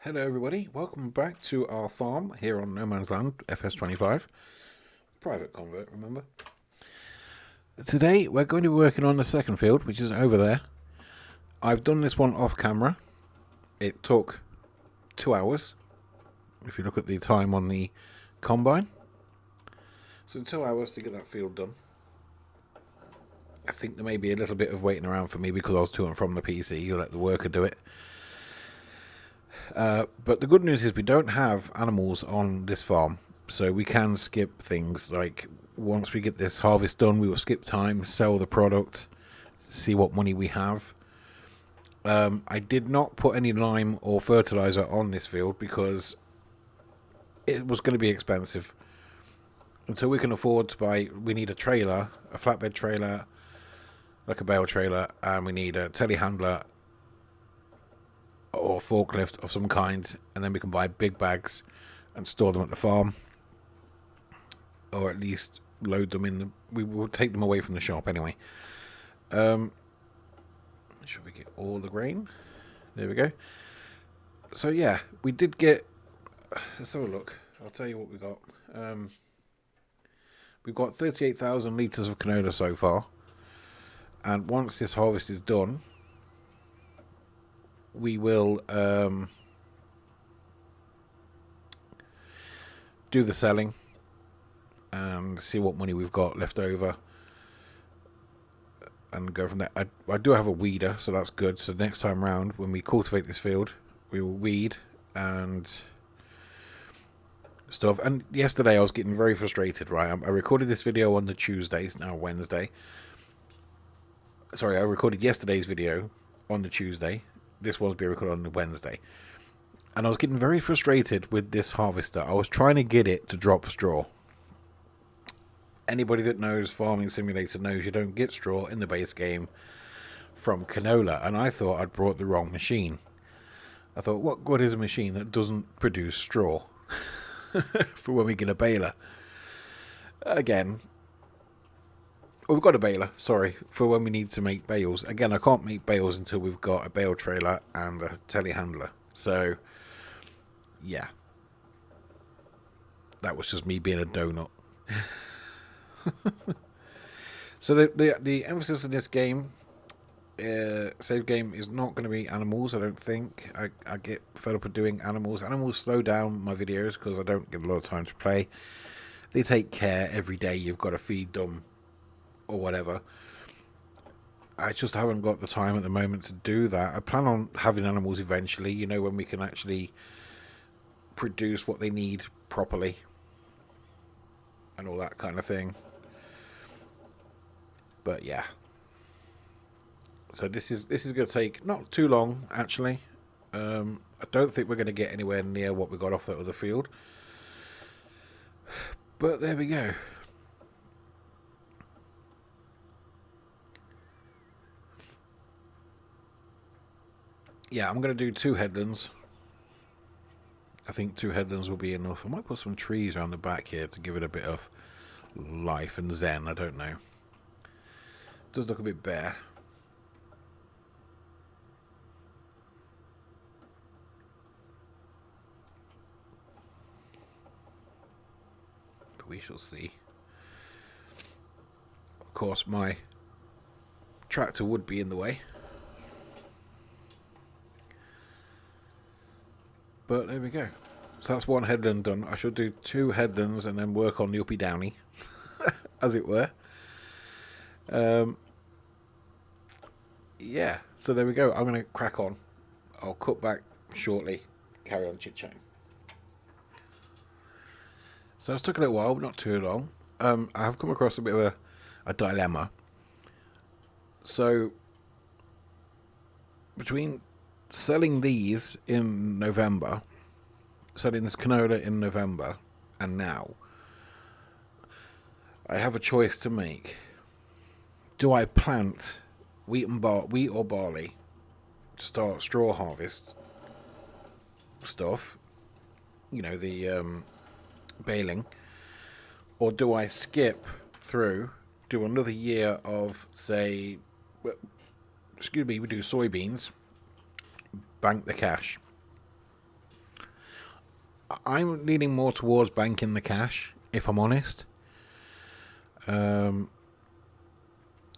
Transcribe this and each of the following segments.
Hello everybody, welcome back to our farm here on No Man's Land, FS25. Private convert, remember? Today we're going to be working on the second field, which is over there. I've done this one off camera. It took 2 hours, if you look at the time on the combine. So 2 hours to get that field done. I think there may be a little bit of waiting around for me because I was to and from the PC. You let the worker do it. But the good news is we don't have animals on this farm, so we can skip things. Like once we get this harvest done, we will skip time, sell the product, see what money we have. I did not put any lime or fertilizer on this field because it was going to be expensive. Until we can afford to buy, we need a trailer, a flatbed trailer, like a bale trailer, and we need a telehandler or forklift of some kind, and then we can buy big bags and store them at the farm, or at least load them in the. We will take them away from the shop anyway. Should we get all the grain? There we go. So yeah, we did get. Let's have a look. I'll tell you what we got. We've got 38,000 litres of canola so far, and once this harvest is done, we will do the selling and see what money we've got left over and go from there. I do have a weeder, so that's good. So next time round, when we cultivate this field, we will weed and stuff. And yesterday I was getting very frustrated, right? I recorded this video on the Tuesday, it's now Wednesday. Sorry, I recorded yesterday's video on the Tuesday. This was being recorded on the Wednesday. And I was getting very frustrated with this harvester. I was trying to get it to drop straw. Anybody that knows Farming Simulator knows you don't get straw in the base game from canola. And I thought I'd brought the wrong machine. I thought, what good is a machine that doesn't produce straw for when we get a baler? Again, we've got a baler, sorry, for when we need to make bales. Again, I can't make bales until we've got a bale trailer and a telehandler. So, yeah. That was just me being a donut. So the emphasis in this game, save game, is not going to be animals, I don't think. I get fed up with doing animals. Animals slow down my videos because I don't get a lot of time to play. They take care every day. You've got to feed them or whatever. I just haven't got the time at the moment to do that. I plan on having animals eventually, you know, when we can actually produce what they need properly and all that kind of thing. But yeah. So this is going to take not too long, actually. I don't think we're going to get anywhere near what we got off that other field. But there we go. Yeah, I'm going to do 2 headlands. I think 2 headlands will be enough. I might put some trees around the back here to give it a bit of life and zen. I don't know. It does look a bit bare. But we shall see. Of course, my tractor would be in the way. But there we go. So that's 1 headland done. I should do 2 headlands and then work on the uppy downy, as it were. Yeah, so there we go. I'm going to crack on. I'll cut back shortly, carry on chit-chatting. So it's took a little while, but not too long. I have come across a bit of a dilemma. So between selling these in November, selling this canola in November, and now, I have a choice to make. Do I plant wheat or barley to start straw harvest stuff? You know, the baling, or do I skip through, do another year of, say, we do soybeans, bank the cash, I'm leaning more towards banking the cash, if I'm honest. Purely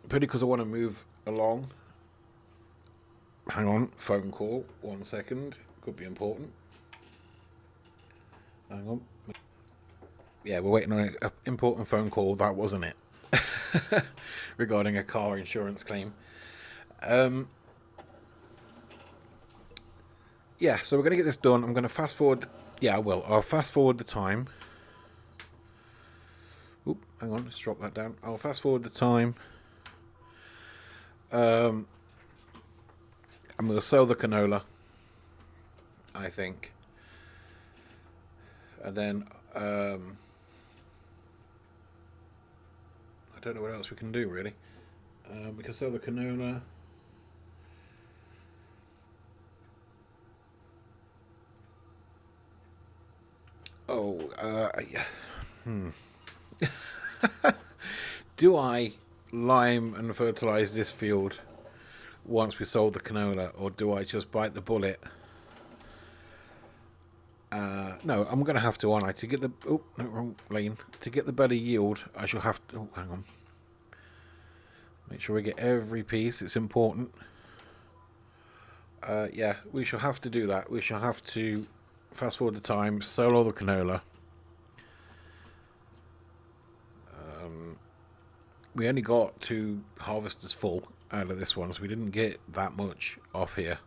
because I want to move along. Hang on, phone call. 1 second. Could be important. Hang on. Yeah, we're waiting on an important phone call. That wasn't it. Regarding a car insurance claim. Yeah, so we're going to get this done. I'm going to fast forward. Yeah, I will. I'll fast forward the time. Oop, hang on. Let's drop that down. I'll fast forward the time. I'm going to sell the canola, I think. And then I don't know what else we can do, really. We can sell the canola. Oh, yeah. Do I lime and fertilise this field once we sold the canola, or do I just bite the bullet? No, I'm going to have to, aren't I? To get the... Oh, no, wrong lane. To get the better yield, I shall have to... Oh, hang on. Make sure we get every piece. It's important. Yeah, we shall have to do that. We shall have to fast forward the time, sell all the canola. We only got 2 harvesters full out of this one, so we didn't get that much off here,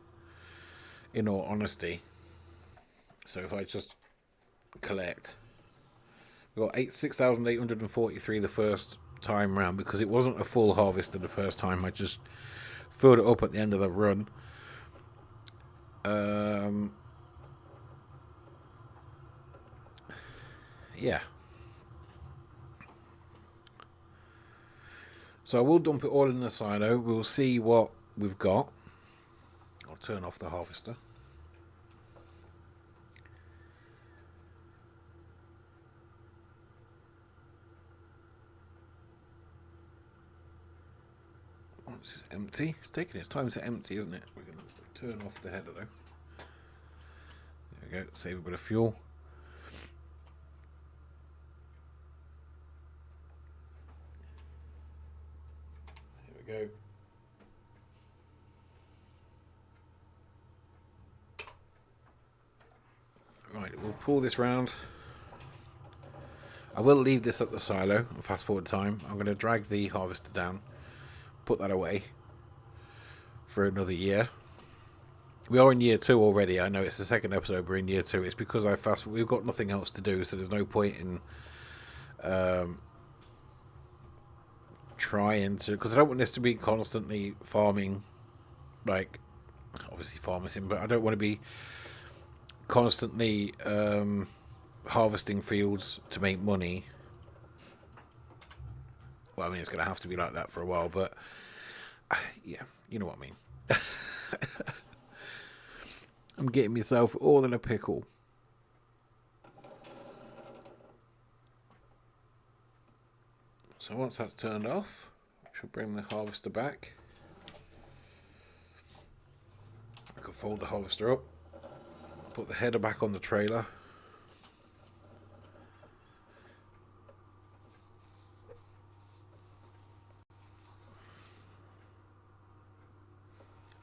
in all honesty. So if I just collect, we got 6,843 the first time round, because it wasn't a full harvester the first time. I just filled it up at the end of the run. Yeah. So I will dump it all in the silo. We'll see what we've got. I'll turn off the harvester. Oh, this is empty. It's taking its time to empty, isn't it? We're going to turn off the header though. There we go. Save a bit of fuel. There we go. Right, we'll pull this round. I will leave this at the silo and fast forward time. I'm going to drag the harvester down, put that away for another year. We are in year 2 already. I know it's the second episode. We're in year 2. It's because we've got nothing else to do, so there's no point in trying to, because I don't want this to be constantly farming, like obviously farming, but I don't want to be constantly harvesting fields to make money. Well, I mean, it's going to have to be like that for a while, but yeah, you know what I mean. I'm getting myself all in a pickle. So once that's turned off, I shall bring the harvester back. I can fold the harvester up, put the header back on the trailer.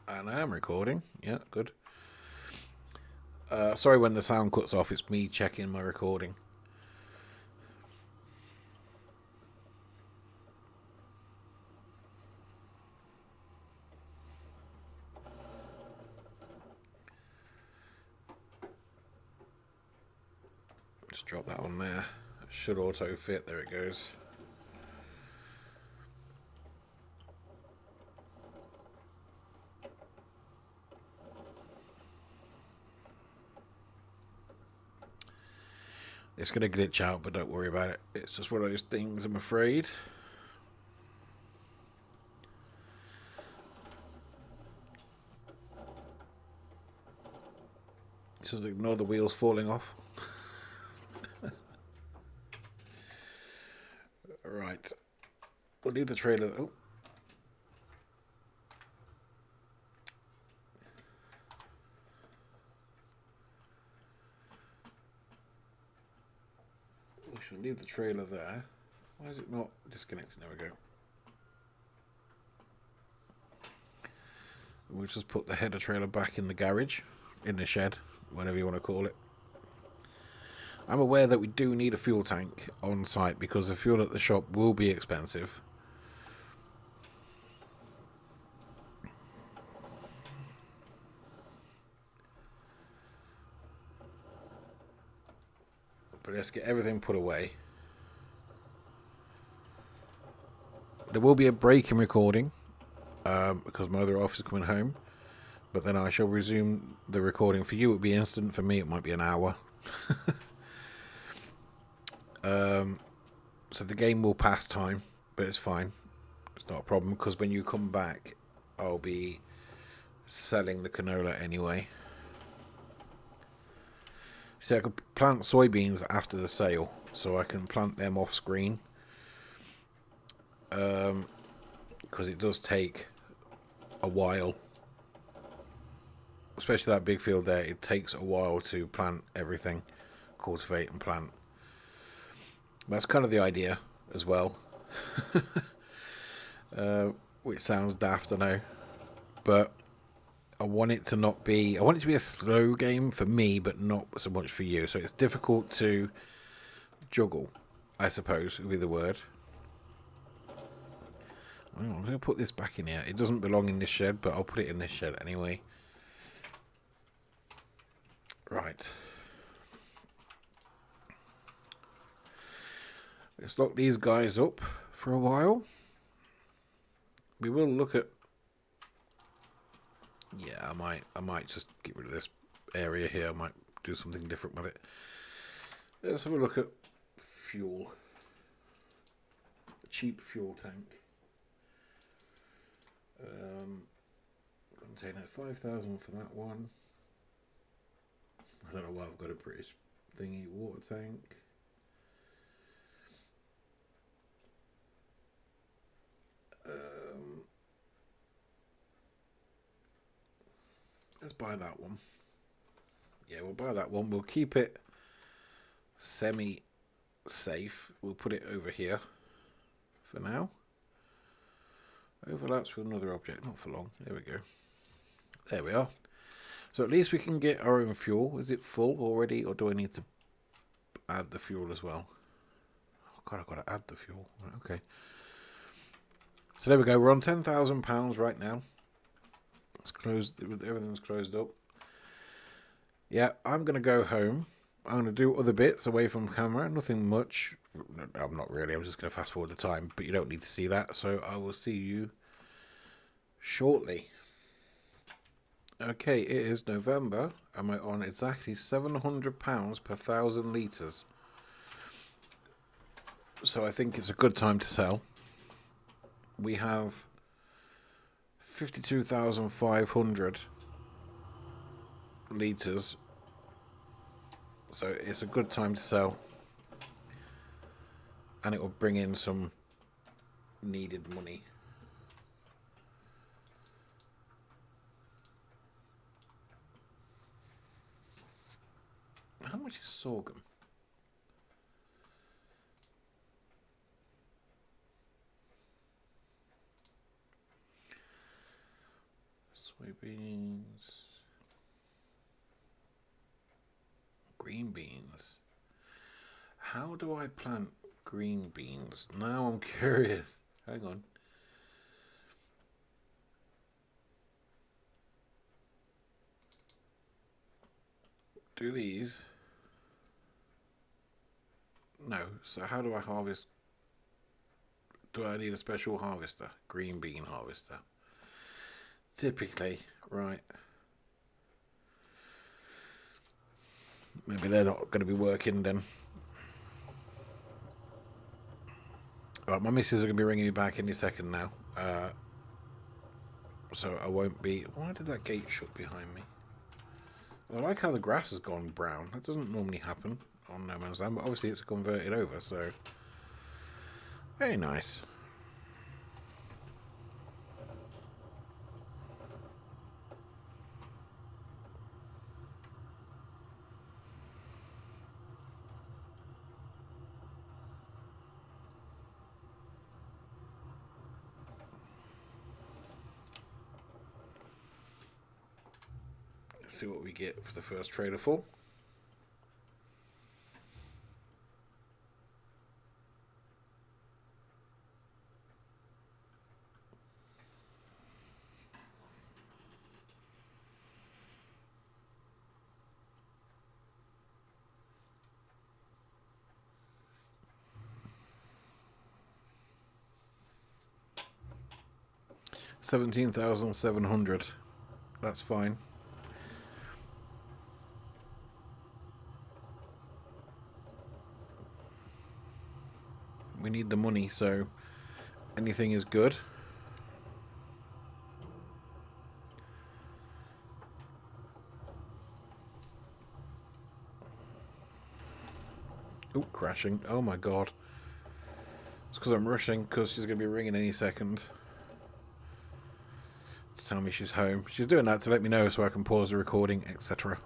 And I am recording. Yeah, good. Sorry when the sound cuts off, it's me checking my recording. Just drop that on there. It should auto fit. There it goes. It's going to glitch out, but don't worry about it. It's just one of those things, I'm afraid. Just ignore the wheels falling off. Right. We'll leave the trailer. Oh. shall leave the trailer there. Why is it not disconnected? There we go. We'll just put the header trailer back in the garage, in the shed, whatever you want to call it. I'm aware that we do need a fuel tank on site because the fuel at the shop will be expensive. But let's get everything put away. There will be a break in recording because my other officer is coming home. But then I shall resume the recording. For you, it will be instant. For me, it might be an hour. So the game will pass time, but it's fine. It's not a problem because when you come back, I'll be selling the canola anyway. See, I could plant soybeans after the sale, so I can plant them off screen. Because it does take a while. Especially that big field there, it takes a while to plant everything, cultivate and plant. That's kind of the idea as well. Which sounds daft, I know. But I want it to not be... I want it to be a slow game for me, but not so much for you. So it's difficult to juggle, I suppose, would be the word. I'm going to put this back in here. It doesn't belong in this shed, but I'll put it in this shed anyway. Right. Let's lock these guys up for a while. We will look at... Yeah, I might just get rid of this area here. I might do something different with it. Let's have a look at fuel. A cheap fuel tank. Container 5,000 for that one. I don't know why I've got a British thingy. Water tank. Let's buy that one. Yeah, we'll buy that one. We'll keep it semi-safe. We'll put it over here for now. Overlaps with another object, not for long. There we go. There we are. So at least we can get our own fuel. Is it full already, or do I need to add the fuel as well? Oh God, I've got to add the fuel. Okay. So there we go. We're on £10,000 right now. It's closed. Everything's closed up. Yeah, I'm going to go home. I'm going to do other bits away from camera. Nothing much. I'm not really. I'm just going to fast forward the time. But you don't need to see that. So I will see you shortly. Okay, it is November. Am I on exactly £700 per 1,000 litres? So I think it's a good time to sell. We have 52,500 litres. So it's a good time to sell. And it will bring in some needed money. How much is sorghum? Soybeans. Green beans. How do I plant green beans? Now I'm curious. Hang on. Do these. No. So how do I harvest? Do I need a special harvester? Green bean harvester. Typically, right. Maybe they're not going to be working then. Right, my missus are going to be ringing me back any second now. So I won't be... Why did that gate shut behind me? I like how the grass has gone brown. That doesn't normally happen on No Man's Land, but obviously it's converted over, so... Very nice. see what we get for the first trailer full. $17,700. That's fine. We need the money, so anything is good. Oh, crashing. Oh my god. It's because I'm rushing, because she's going to be ringing any second to tell me she's home. She's doing that to let me know so I can pause the recording, etc.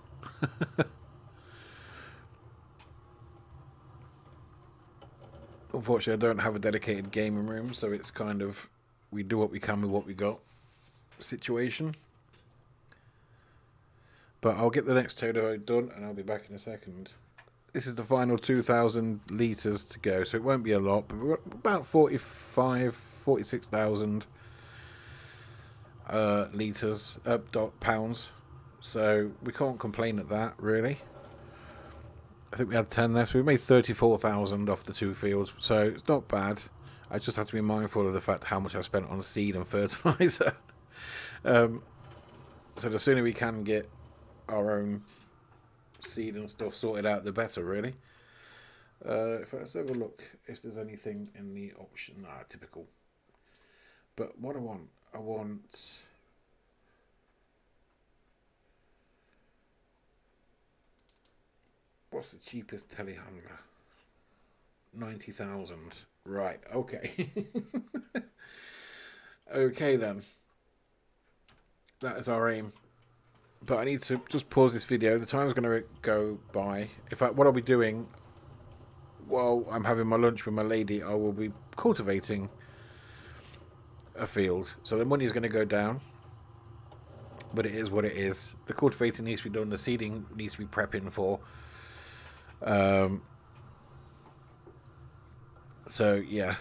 Unfortunately, I don't have a dedicated gaming room, so it's kind of, we do what we can with what we got situation. But I'll get the next Todo done, and I'll be back in a second. This is the final 2,000 litres to go, so it won't be a lot, but we're about 46,000 litres, pounds. So we can't complain at that, really. I think we had 10 left, so we made 34,000 off the 2 fields, so it's not bad. I just have to be mindful of the fact how much I spent on seed and fertiliser. So the sooner we can get our own seed and stuff sorted out, the better, really. Let's have a look if there's anything in the option. Typical. But what I want what's the cheapest telehandler? 90,000. Right, okay. Okay then. That is our aim. But I need to just pause this video. The time's going to go by. In fact, what I'll be doing while I'm having my lunch with my lady, I will be cultivating a field. So the money is going to go down. But it is what it is. The cultivating needs to be done. The seeding needs to be prepping for. So yeah,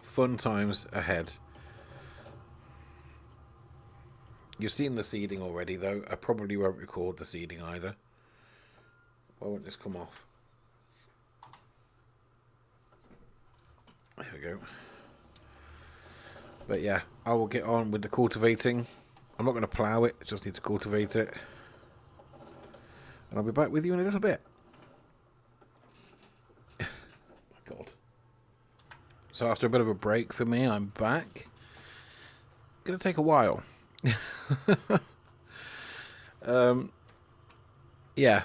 fun times ahead. You've seen the seeding already, though. I probably won't record the seeding either. Why won't this come off? There we go. But yeah, I will get on with the cultivating. I'm not going to plough it, just need to cultivate it. And I'll be back with you in a little bit. My God. So after a bit of a break for me, I'm back. Gonna take a while. Yeah,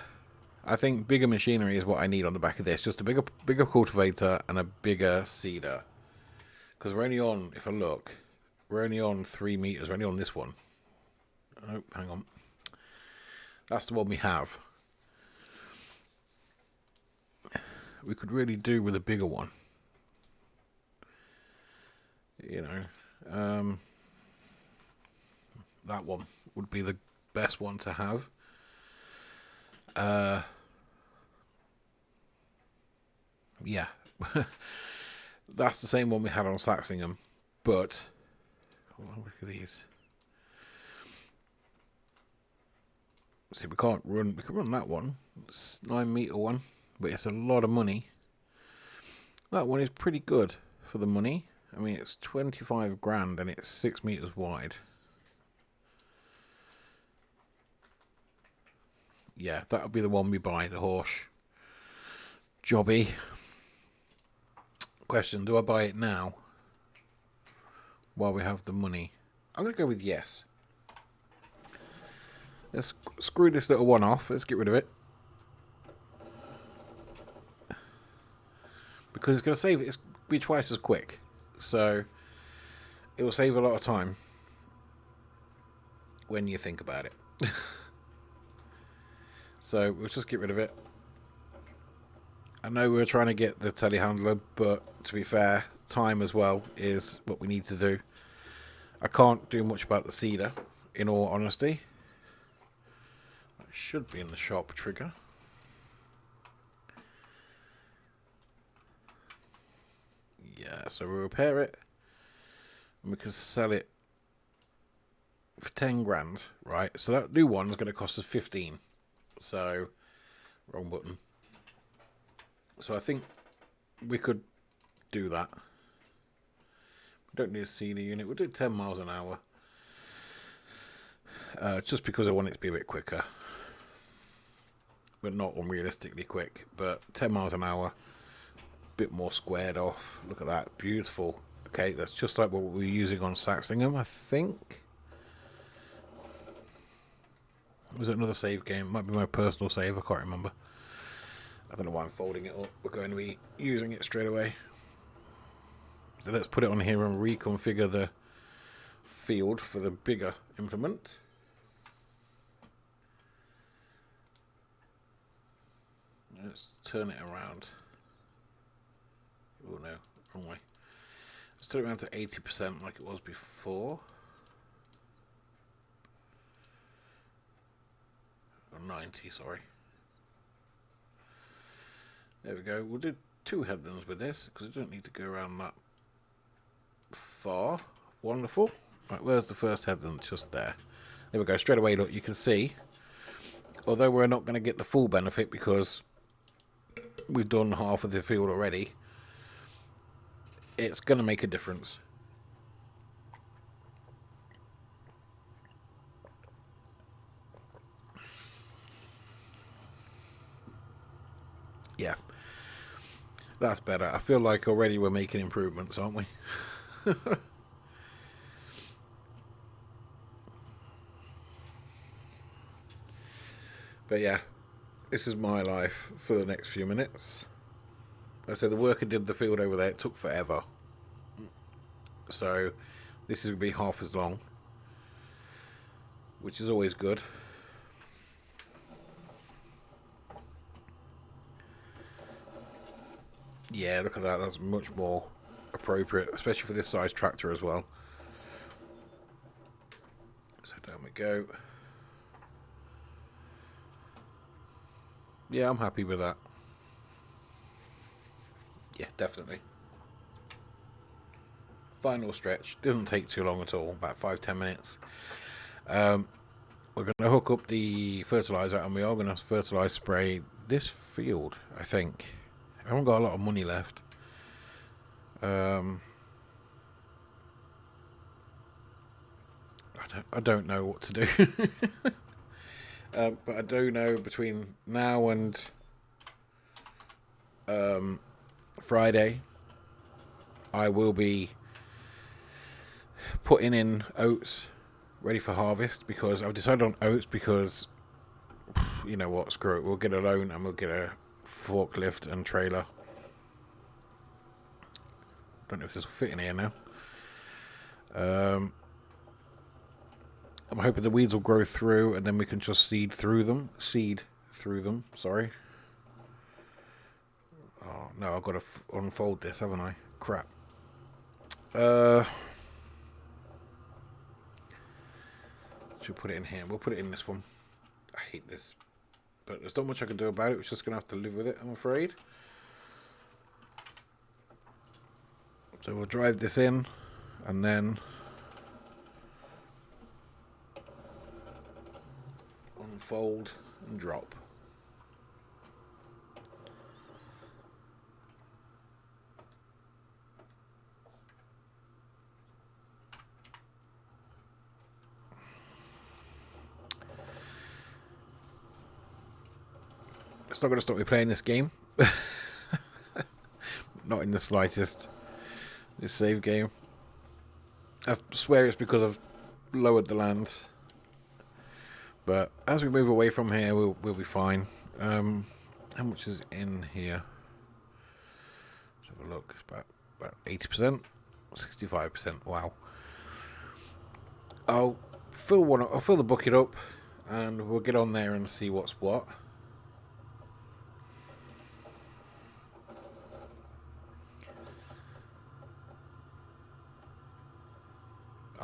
I think bigger machinery is what I need on the back of this. Just a bigger cultivator and a bigger seeder. Because we're only on, if I look, we're only on 3 meters. We're only on this one. Oh, hang on. That's the one we have. We could really do with a bigger one. You know, that one would be the best one to have. Yeah. That's the same one we had on Saxingham, but look at these. See, we can run that one. It's 9 meter one, but it's a lot of money. That one is pretty good for the money. I mean, it's 25 grand and it's 6 meters wide. Yeah, that'll be the one we buy, the horse jobby. Question, do I buy it now while we have the money? I'm going to go with yes. Let's screw this little one off. Let's get rid of it. Because it's going to save it. It's be twice as quick. So it will save a lot of time when you think about it. So we'll just get rid of it. I know we're trying to get the telehandler, but to be fair, time as well is what we need to do. I can't do much about the seeder. in all honesty. That should be in the shop trigger. Yeah, so we'll repair it and we can sell it for 10 grand, right? So that new one's going to cost us 15. So, wrong button. So I think we could do that. We don't need a CD unit. We'll do 10 miles an hour. Just because I want it to be a bit quicker. But not unrealistically quick. But 10 miles an hour. Bit more squared off. Look at that. Beautiful. Okay, that's just like what we were using on Saxingham, I think. Was it another save game? Might be my personal save. I can't remember. I don't know why I'm folding it up. We're going to be using it straight away. So let's put it on here and reconfigure the field for the bigger implement. Let's turn it around. Oh no, wrong way. Let's turn it around to 80% like it was before. Or 90, sorry. There we go. We'll do 2 headlands with this because we don't need to go around that far. Wonderful. Right, where's the first headland? Just there. There we go. Straight away, look, you can see. Although we're not going to get the full benefit because we've done half of the field already, it's going to make a difference. Yeah. That's better. I feel like already we're making improvements, aren't we? But yeah, this is my life for the next few minutes. I said the worker did the field over there. It took forever. So this is going to be half as long, which is always good. Yeah, look at that. That's much more appropriate, especially for this size tractor as well. So down we go. Yeah, I'm happy with that. Yeah, definitely. Final stretch. Didn't take too long at all, about 5-10 minutes. We're going to hook up the fertilizer and we are going to fertilize spray this field, I think. I haven't got a lot of money left. I don't know what to do. But I do know between now and Friday, I will be putting in oats ready for harvest because I've decided on oats because, you know what, screw it. We'll get a loan and we'll get a forklift and trailer. Don't know if this will fit in here now. I'm hoping the weeds will grow through and then we can just seed through them, sorry. Oh, no, I've got to unfold this, haven't I? Crap. Should we put it in here? We'll put it in this one. I hate this. But there's not much I can do about it. We're just going to have to live with it, I'm afraid. So we'll drive this in and then unfold and drop. It's not going to stop me playing this game. Not in the slightest. This save game. I swear it's because I've lowered the land. But as we move away from here, we'll be fine. How much is in here? Let's have a look. It's about 80%, 65%. Wow. I'll fill the bucket up, and we'll get on there and see what's what.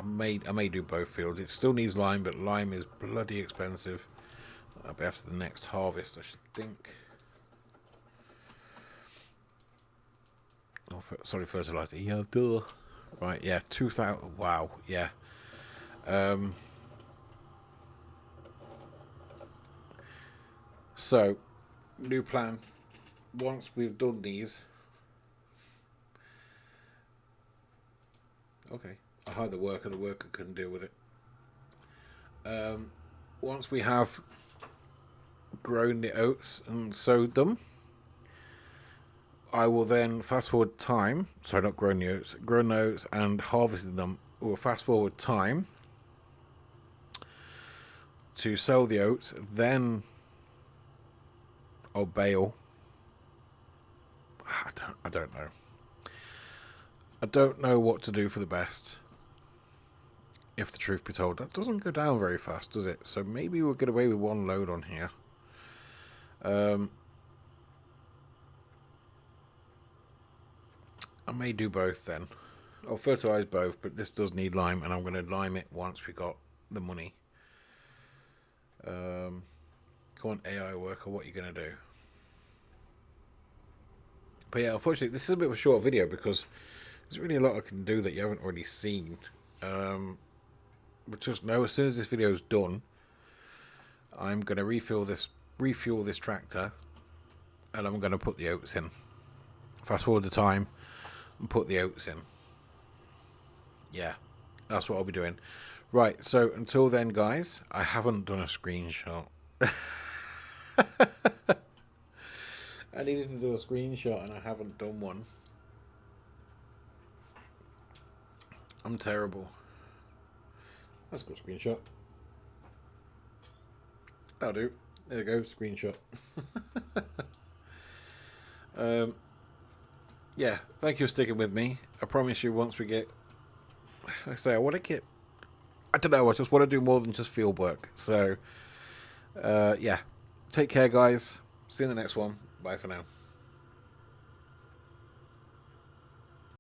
may do both fields. It still needs lime, but lime is bloody expensive. That'll be after the next harvest, I should think. Oh, sorry, fertilizer. Yeah, duh. Right, yeah, 2,000. Wow, yeah. So, new plan. Once we've done these, okay, I hired the worker. The worker couldn't deal with it. Once we have grown the oats and sowed them, I will then fast forward time. Sorry, not grown the oats and harvested them. We'll fast forward time to sell the oats, then I'll bale. I don't know. I don't know what to do for the best. If the truth be told, that doesn't go down very fast, does it? So maybe we'll get away with one load on here. I may do both then. I'll fertilise both, but this does need lime, and I'm going to lime it once we got the money. Come on, AI worker, what are you going to do? But yeah, unfortunately, this is a bit of a short video because there's really a lot I can do that you haven't already seen. But just know, as soon as this video is done, I'm going to refuel this tractor, and I'm going to put the oats in. Fast forward the time and put the oats in. Yeah, that's what I'll be doing. Right, so until then, guys, I haven't done a screenshot. I needed to do a screenshot and I haven't done one. I'm terrible. That's a good screenshot. That'll do. There we go, screenshot. Yeah, thank you for sticking with me. I promise you, once we get, like I say, I don't know, I just want to do more than just field work. So, yeah, take care, guys. See you in the next one. Bye for now.